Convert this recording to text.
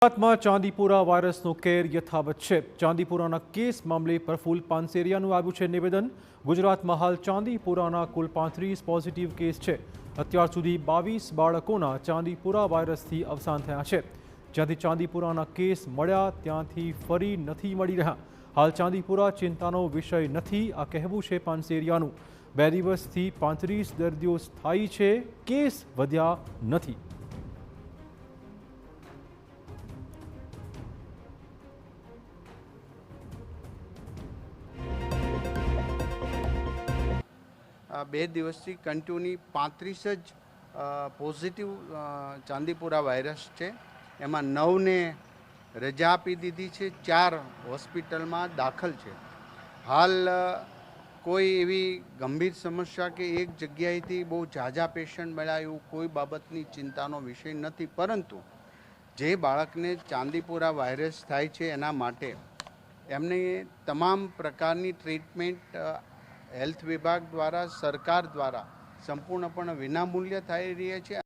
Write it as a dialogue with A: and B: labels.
A: ગુજરાતમાં ચાંદીપુરા વાયરસનો કેર યથાવત છે। ચાંદીપુરાના કેસ મામલે પ્રફુલ્લ પાનસેરિયાનું આવ્યું છે નિવેદન। ગુજરાતમાં હાલ ચાંદીપુરાના કુલ 35 પોઝિટિવ કેસ છે। અત્યાર સુધી 22 બાળકોના ચાંદીપુરા વાયરસથી અવસાન થયા છે। જ્યાંથી ચાંદીપુરાના કેસ મળ્યા ત્યાંથી ફરી નથી મળી રહ્યા। હાલ ચાંદીપુરા ચિંતાનો વિષય નથી, આ કહેવું છે પાનસેરિયાનું। 2 દિવસથી 35 દર્દીઓ સ્થાયી છે, કેસ વધ્યા નથી।
B: બે દિવસથી કન્ટિન્યુ 35 જ પોઝિટિવ ચાંદીપુરા વાયરસ છે। એમાં 9ને રજા આપી દીધી છે, 4 હોસ્પિટલમાં દાખલ છે। હાલ કોઈ એવી ગંભીર સમસ્યા કે એક જગ્યાએથી બહુ ઝાઝા પેશન્ટ મળ્યા એવું કોઈ બાબતની ચિંતાનો વિષય નથી, પરંતુ જે બાળકને ચાંદીપુરા વાયરસ થાય છે એના માટે એમને તમામ પ્રકારની ટ્રીટમેન્ટ હેલ્થ વિભાગ દ્વારા, સરકાર દ્વારા સંપૂર્ણપણે વિનામૂલ્ય થઈ રહી છે।